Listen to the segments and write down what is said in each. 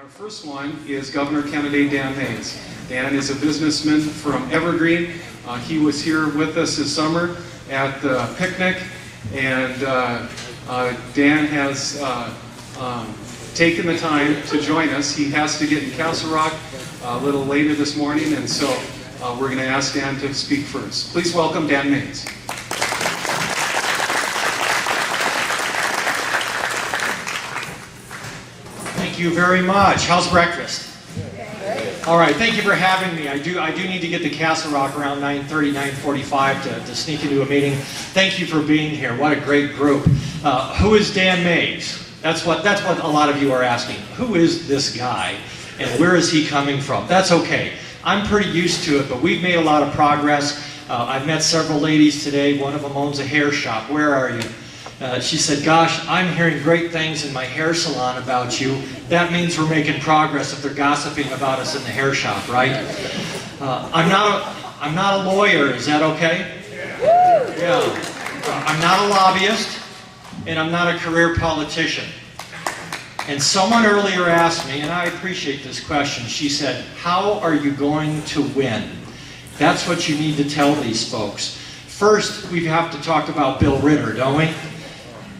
Our first one is Governor candidate Dan Maes. Dan is a businessman from Evergreen. He was here with us this summer at the picnic, and Dan has taken the time to join us. He has to get in Castle Rock a little later this morning, and so we're going to ask Dan to speak first. Please welcome Dan Maes. Thank you very much. How's breakfast? All right, thank you for having me. I do need to get to Castle Rock around 9:30, 9:45 to sneak into a meeting. Thank you for being here. What a great group. Who is Dan Maes? That's what a lot of you are asking. Who is this guy and where is he coming from? That's okay. I'm pretty used to it, but we've made a lot of progress. I've met several ladies today. One of them owns a hair shop. Where are you? She said, gosh, I'm hearing great things in my hair salon about you. That means we're making progress if they're gossiping about us in the hair shop, right? I'm not a lawyer, is that okay? Yeah. I'm not a lobbyist, and I'm not a career politician. And someone earlier asked me, and I appreciate this question, she said, how are you going to win? That's what you need to tell these folks. First, we have to talk about Bill Ritter, don't we?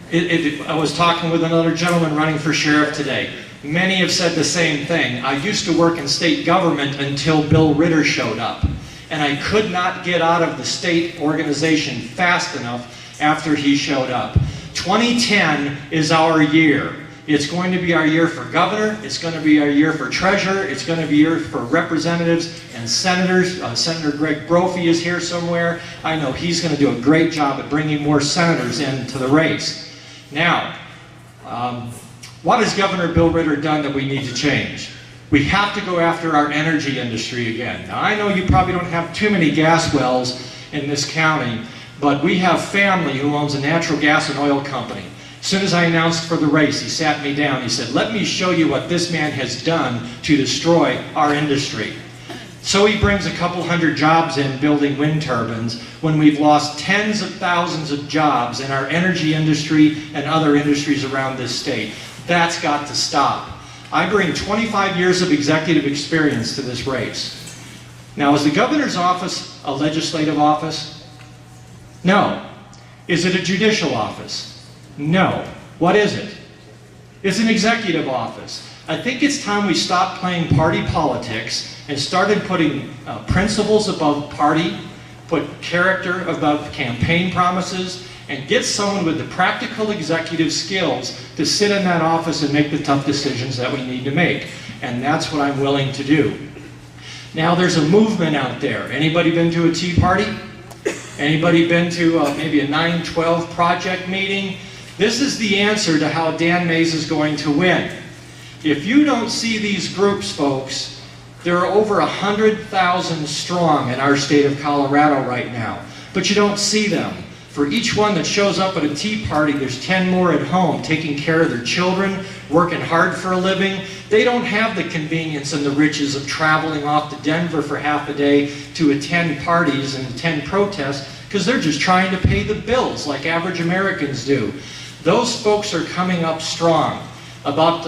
I was talking with another gentleman running for sheriff today. Many have said the same thing. I used to work in state government until Bill Ritter showed up. And I could not get out of the state organization fast enough after he showed up. 2010 is our year. It's going to be our year for governor, it's going to be our year for treasurer, it's going to be our year for representatives and senators. Senator Greg Brophy is here somewhere. I know he's going to do a great job at bringing more senators into the race. Now, what has Governor Bill Ritter done that we need to change? We have to go after our energy industry again. Now, I know you probably don't have too many gas wells in this county, but we have family who owns a natural gas and oil company. As soon as I announced for the race, he sat me down. He said, let me show you what this man has done to destroy our industry. So he brings a couple hundred jobs in building wind turbines when we've lost tens of thousands of jobs in our energy industry and other industries around this state. That's got to stop. I bring 25 years of executive experience to this race. Now, is the governor's office a legislative office? No. Is it a judicial office? No. What is it? It's an executive office. I think it's time we stopped playing party politics and started putting principles above party, put character above campaign promises, and get someone with the practical executive skills to sit in that office and make the tough decisions that we need to make. And that's what I'm willing to do. Now, there's a movement out there. Anybody been to a Tea Party? Anybody been to maybe a 9/12 project meeting? This is the answer to how Dan Maes is going to win. If you don't see these groups, folks, there are over 100,000 strong in our state of Colorado right now, but you don't see them. For each one that shows up at a tea party, there's 10 more at home taking care of their children, working hard for a living. They don't have the convenience and the riches of traveling off to Denver for half a day to attend parties and attend protests because they're just trying to pay the bills like average Americans do. Those folks are coming up strong. About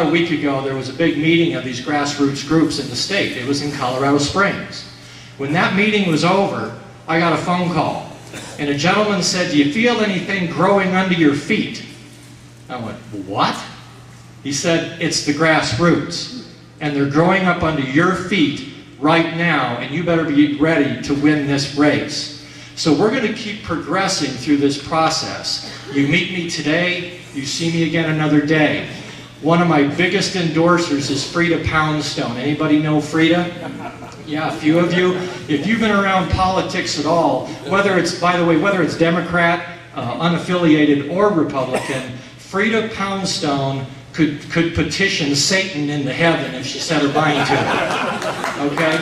a week ago, there was a big meeting of these grassroots groups in the state. It was in Colorado Springs. When that meeting was over, I got a phone call. And a gentleman said, do you feel anything growing under your feet? I went, what? He said, it's the grassroots. And they're growing up under your feet right now, and you better be ready to win this race. So we're going to keep progressing through this process. You meet me today, you see me again another day. One of my biggest endorsers is Frida Poundstone. Anybody know Frida? Yeah, a few of you. If you've been around politics at all, whether it's Democrat, unaffiliated, or Republican, Frida Poundstone could petition Satan into heaven if she set her mind to it. Okay?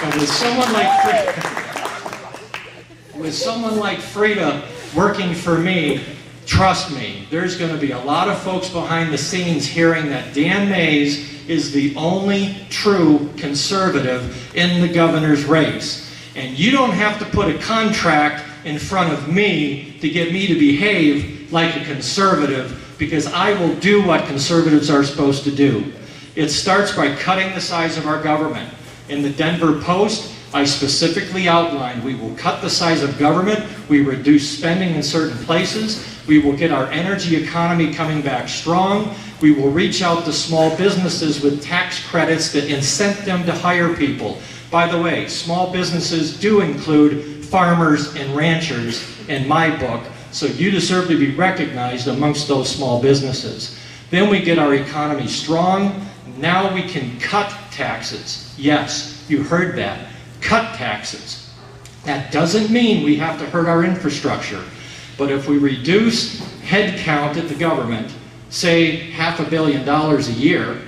And with someone like Frida working for me, trust me, there's going to be a lot of folks behind the scenes hearing that Dan Maes is the only true conservative in the governor's race. And you don't have to put a contract in front of me to get me to behave like a conservative, because I will do what conservatives are supposed to do. It starts by cutting the size of our government. In the Denver Post, I specifically outlined we will cut the size of government, we reduce spending in certain places, we will get our energy economy coming back strong, we will reach out to small businesses with tax credits that incent them to hire people. By the way, small businesses do include farmers and ranchers in my book, so you deserve to be recognized amongst those small businesses. Then we get our economy strong. Now we can cut taxes. Yes, you heard that. Cut taxes. That doesn't mean we have to hurt our infrastructure. But if we reduce head count at the government, say $500 million a year,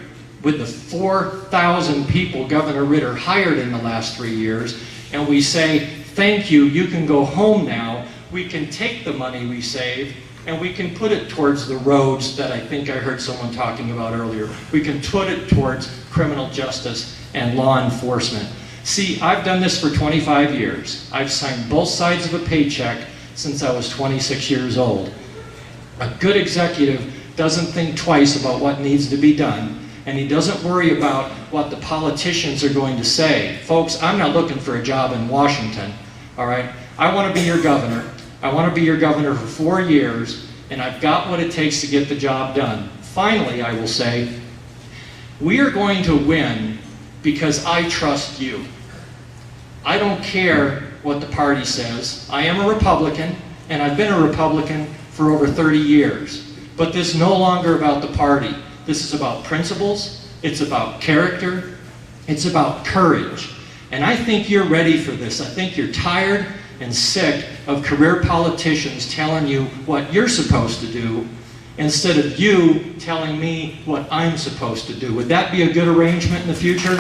with the 4,000 people Governor Ritter hired in the last 3 years, and we say, thank you, you can go home now, we can take the money we save and we can put it towards the roads that I think I heard someone talking about earlier. We can put it towards criminal justice and law enforcement. See, I've done this for 25 years. I've signed both sides of a paycheck since I was 26 years old. A good executive doesn't think twice about what needs to be done, and he doesn't worry about what the politicians are going to say. Folks, I'm not looking for a job in Washington, all right? I want to be your governor. I want to be your governor for 4 years, and I've got what it takes to get the job done. Finally, I will say, we are going to win because I trust you. I don't care what the party says. I am a Republican, and I've been a Republican for over 30 years. But this is no longer about the party. This is about principles, it's about character, it's about courage. And I think you're ready for this. I think you're tired and sick of career politicians telling you what you're supposed to do instead of you telling me what I'm supposed to do. Would that be a good arrangement in the future?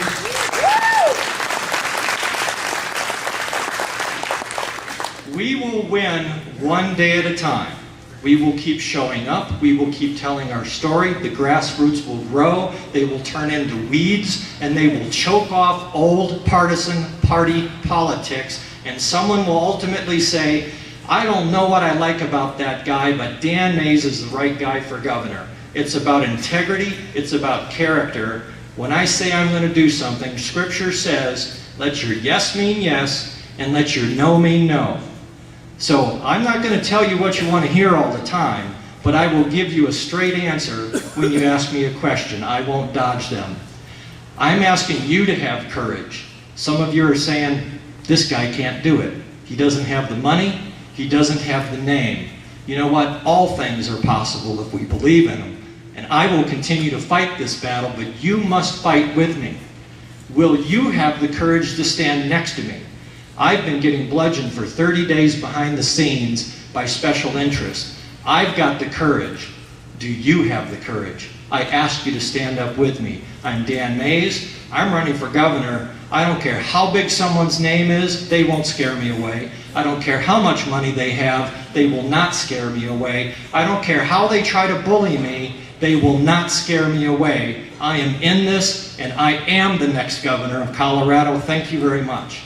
We will win one day at a time. We will keep showing up. We will keep telling our story. The grassroots will grow. They will turn into weeds, and they will choke off old partisan party politics. And someone will ultimately say, I don't know what I like about that guy, but Dan Maes is the right guy for governor. It's about integrity. It's about character. When I say I'm going to do something, Scripture says, let your yes mean yes, and let your no mean no. So I'm not going to tell you what you want to hear all the time, but I will give you a straight answer when you ask me a question. I won't dodge them. I'm asking you to have courage. Some of you are saying, this guy can't do it. He doesn't have the money. He doesn't have the name. You know what? All things are possible if we believe in them. And I will continue to fight this battle, but you must fight with me. Will you have the courage to stand next to me? I've been getting bludgeoned for 30 days behind the scenes by special interests. I've got the courage. Do you have the courage? I ask you to stand up with me. I'm Dan Maes. I'm running for governor. I don't care how big someone's name is, they won't scare me away. I don't care how much money they have, they will not scare me away. I don't care how they try to bully me, they will not scare me away. I am in this, and I am the next governor of Colorado. Thank you very much.